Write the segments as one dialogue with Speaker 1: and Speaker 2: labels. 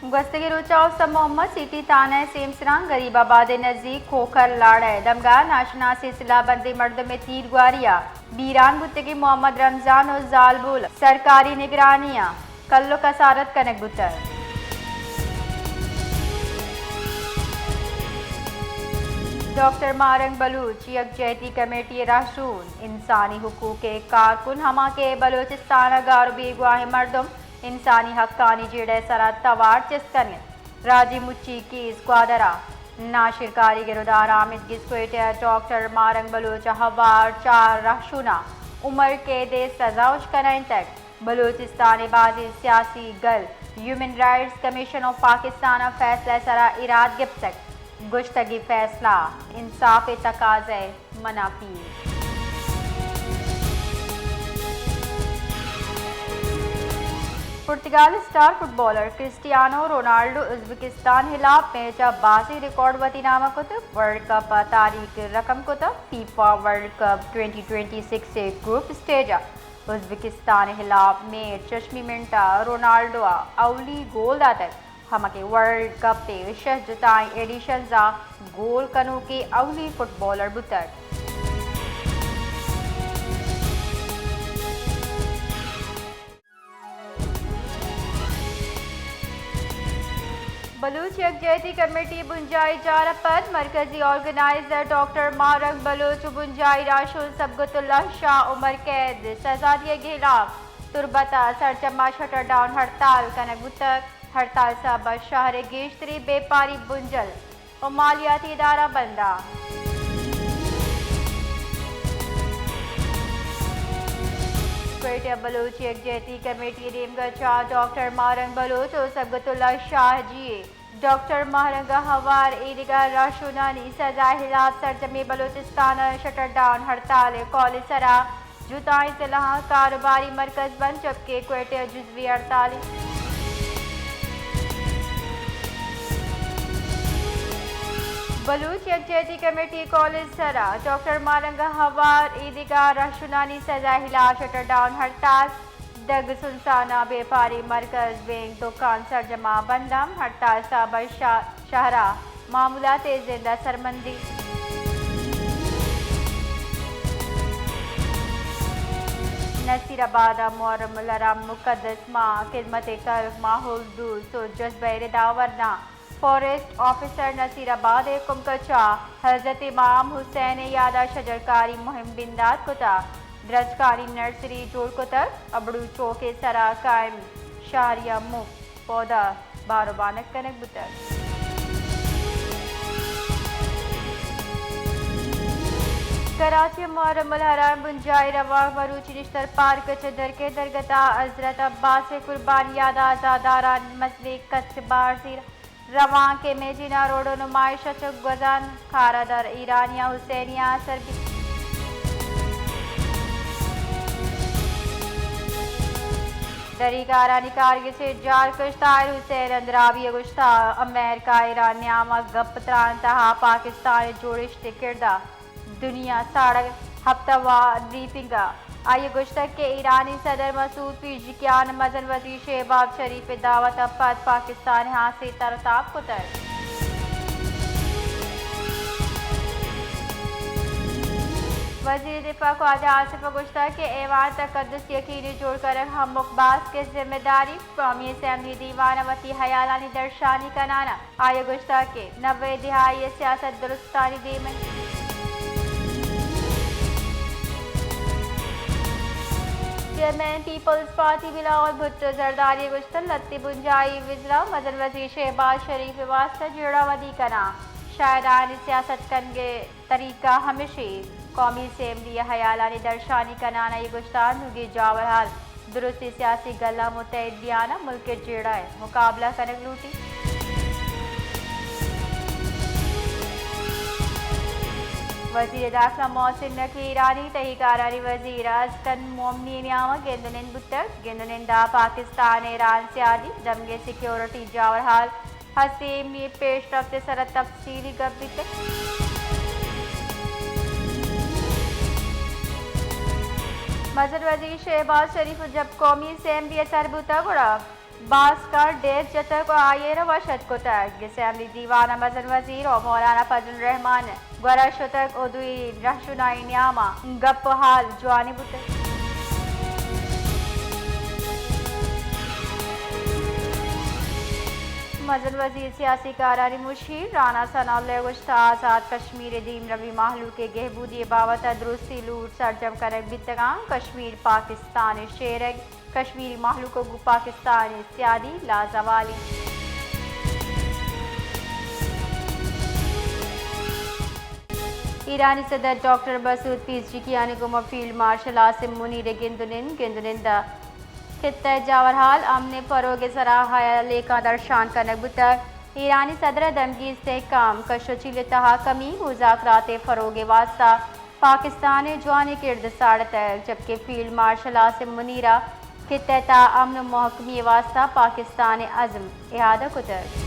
Speaker 1: गस्तगी रुचाव सब मोहम्मद सिटी ताना सेमसरां गरीबाबाद नज़दीक खोखर लाड़ा दमगा नाशना सिलसिला बंदी मर्द में तीर गुआरिया बीरान बुतगी मोहम्मद रमजान और जालबुल सरकारी निगरानियां कल्लो कसारत कनक बुतर डॉक्टर मारंग बलूच यकजहती कमेटी राशून इंसानी हुकूक के कारकुन हमा के बलोचिस्तान गार बेगुआह मर्दम इंसानी हक्कानी जेड़े सरा तवार चिस्कन राजी मुच्ची की स्क्वादरा नाशिर कारी गिरदार आमिद गिस्कोटे डॉक्टर मारंग बलूच हवार चार राशुना उम्र के दे सजाउश कनाइन तक बलूचिस्तान बाजी सियासी गल human rights commission of Pakistan फैसला सरा इराद गिप्तक गुश्तगी फैसला इंसाफ तकाज़े मनाफी Portugal star footballer Cristiano Ronaldo Uzbekistan खिलाफ मैच बासी रिकॉर्ड वतीनामा कुतुब वर्ल्ड कप तारीख रकम कुतुब फीफा वर्ल्ड कप 2026 से ग्रुप स्टेज उज़्बेकिस्तान खिलाफ मैच चश्मी मिनटा रोनाल्डो अवली गोल दातर हमके वर्ल्ड कप पे शहजताई एडिशन जा गोल कनू के अवली फुटबॉलर बुतर बलूच यकजहती कमेटी बुंजाई जारा पद मरकजी ऑर्गेनाइजर डॉक्टर मारंग बलूच बुंजाई राशुल सबगतुल्ला शाह उमर कैद सजा दिए खिलाफ तुरबता सरचमा शटर डाउन हड़ताल कनक बुतक हड़ताल साबा शहर गेशतरी बेपारी बुंजल और मालियाती इदारा बंदा क्वेटा बलूच यकजहती कमेटी रेमगचा डॉक्टर मारंग बलूच और सबगतुल्ला शाह जी डॉक्टर मारंग हवार ईदगा राशुनानी सजा खिलाफ सरजमी बलूचिस्तान शटर डाउन हड़ताल कॉलेज सरा जुताई सलाह कारोबारी मरकज बंद जबकि क्वेटा जुजवी हड़ताल बलूच यकजहती कमेटी कॉलेज सरा डॉक्टर मारंग हवार ईदगाह राशुनानी सजा खिलाफ शटर डाउन हड़ताल दग सुनसाना बेपारी मरकज बैंक दुकान सरजमा बंदम हड़ताल साबर शहरा मामूलात जिंदा सरमंदी नसीराबाद मुहर्रम हराम मुकद्दस माँ खिदमत कर माहौल दूर सो जज्बे दावरना फॉरेस्ट ऑफिसर नसीराबाद कुमकचा हजरत इमाम हुसैन यादा शजरकारी मुहिम बिंदात कुता द्रजकारी नर्सरी जोड़ कुतर अबड़ू चौके सरा कायम शारिया मुफ्त पौधा बारोबानक कनक बुतर कराची मुहर्रम हराम बुंजाई रवा मरूची निश्तर पार्क चदर के दरगता हजरत अब्बास कुर्बान यादा आजादारा मसले कच्छ बारसीर रवा के मेजिना रोडो नुमाइश गजान खारादर ईरानिया हुसैनिया सरबी दरीकारा निकारगे से jar कुश्तार Hussain अंदरावी गुश्ता America Iran Nyama गप त्रांतहा पाकिस्तान जोड़िश किरदा दुनिया साड़क हफ्तावा ब्रीफिंगा आइए गुश्तक के ईरानी सदर मसूद पिजिकियान मजन वजीर शहबाज शरीफ दावत अफाद पाकिस्तान यहाँ से तरताब कुतर वजीर दिफा ख्वाजा आसिफ गुश्ता के ऐवान तकद्दुस यकीनी जोड़कर हम मुकबास के जिम्मेदारी कौमी असम्बली दीवानवती हयालानी दर्शानी कनाना आइए गुश्ता के 90 दिहाई सियासत दुरुस्तानी दीमन chairman Peoples Party Bilawal Bhutto Zardari गुश्तन लत्ती बुंजाई विजरा मदन वजीर शहबाज शरीफ वास्ता जोड़ावदी कना शायरान सियासत कनगे तरीका हमेशा कौमी असम्बली हयालानी दर्शानी कनाना ये गुश्तान हुगी जावर हाल दुरुस्ती सियासी गला मुतहद बियाना मुल्क के जेड़ा है मुकाबला कनक लूटी वजीर दाखिला मोहसिन नकवी ईरानी तहीकारानी वजीर अस्कन Momany Nyama गेंदुनिन बुत्तर गेंदुनिंदा Pakistan Iran सियादी damage security Jawar हाल हसीम ये पेश रफ्ते सर तफसीली गब्बित मजर वजीर शहबाज शरीफ जब कौमी असम्बली सरबूता गुड़ा भास्कर डेर जतक आये रवशत को तक असम्बली दीवाना मजन वजीर और मौलाना फजल रहमान गरा शतक उदुई रहशुनाई न्यामा गप हाल जवानी बुतक मजन वजीर सियासी कारहानी मुशीर राना सनाउल्लाह गुश्ता आज़ाद कश्मीर दीम रवि माहलू के गहबूदी बाबत दुरुस्ती लूट सरजम करक बितगां कश्मीर पाकिस्तान शेर कश्मीरी माहलू को पाकिस्तान इत्यादि लाजवाली ईरानी सदर doctor Masoud Pezeshkian field marshal Asim Munir गिंदुनिंदा खित्ते जावरहाल अमन फरोग सराहा लेखा दर्शान कनक बुतक ईरानी सदर दमगी इस्तेहकाम कशोचिल तहा कमी मुज़ाकरात फरोग वास्ता पाकिस्तान जवानी किरद साड़ तक जबकि फील्ड मार्शल आसिम मुनीरा खित्ते ता अमन महकमी वास्ता पाकिस्तान अज़म इहादा कुतक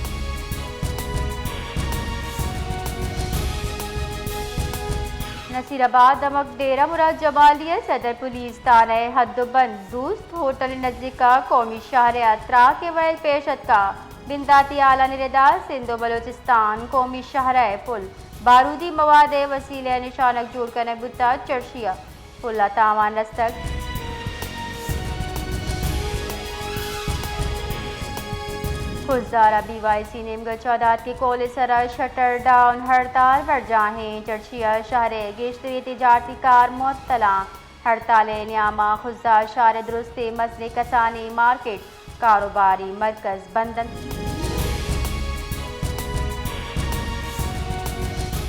Speaker 1: नसीराबाद दमक डेरा मुराद जमालिया सदर पुलिस थाना हद्दोबंद दोस्त होटल नजदीका कौमी शहर यात्रा के वैल पेशत का बिंदाती आला निरेदार सिंधु बलोचिस्तान कौमी शहर पुल बारूदी मवाद वसीले निशानक जोड़ कर बुता चर्शिया पुल्ला तावान रस्तक खुजारा BYC नेमगढ़ चौदात के कोले सरा शटर डाउन हड़ताल पर जाहें चर्चिया शहर गेश्तरी तिजारती कार मुअत्तला हड़ताल न्यामा खुजार शहर दुरुस्ती मसले कसानी मार्केट कारोबारी मरकज बंदन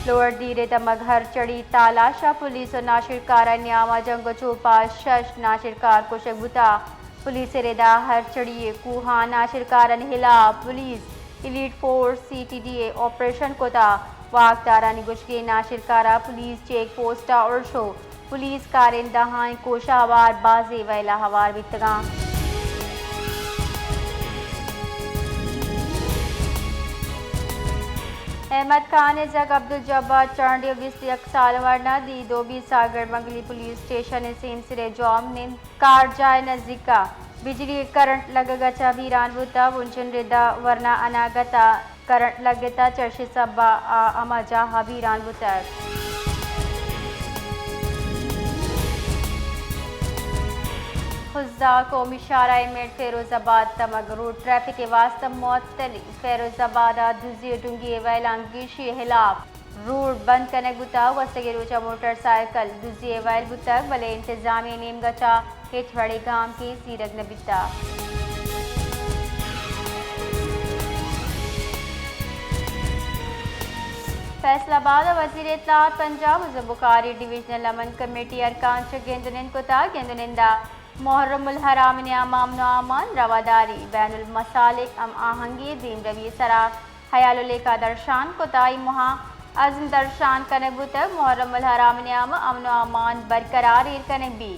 Speaker 1: लोअर दीरे दमघर चढ़ी तालाशा पुलिस और नाशिरकार न्यामा जंग चोपा शश नाशिरकार को शगुता पुलिस रेदा हर चढ़िए कुहा नाशिरकार हिला police elite force CTDA operation कोता वाकदारा निगुशके नाशिरकारा पुलिस चेक पोस्टा और शो पुलिस कारिंदहा कोशावार बाजे वैला हवार बितगा अहमद खान जग अब्दुल जब्बार चंडी 21 साल वरना दी दोबी सागर मंगली पुलिस स्टेशन सिरे जॉम ने कार जाए नजदीका बिजली करंट लगगचा बीरान बुता वुंचन रिदा वरना अनागता करंट लगता चर्शी सब्बा अमजा हबीरान बुता खुजा कौमी शारा मेट फेरोजाबाद तमग रोड ट्रैफिक के वास्ते मुअत्तली फेरोजाबाद दुजी डूंगी वैलांगीशी हिलाफ रोड बंद करने बुता वस्तगे रोचा मोटरसाइकिल दुजी वैल बुतक भले इंतजामी नेम गचा हेठवड़े गांव के सीरग नबिता फैसलाबाद वजीर इत्तलात पंजाब बुखारी डिविजनल अमन कमेटी अरकान गेंदुनिंद कोता गेंदुनिंदा मुहर्रमुल हराम न्याम अमन अमान रवादारी बैनुल मसालिक अम आहंगी दीन रवि सरा हयाल लेखा दर्शान कोताई मुहा अज़म दर्शान कनक बुतक मुहर्रमुल हराम न्याम अमन अमान बरकरार कनक बी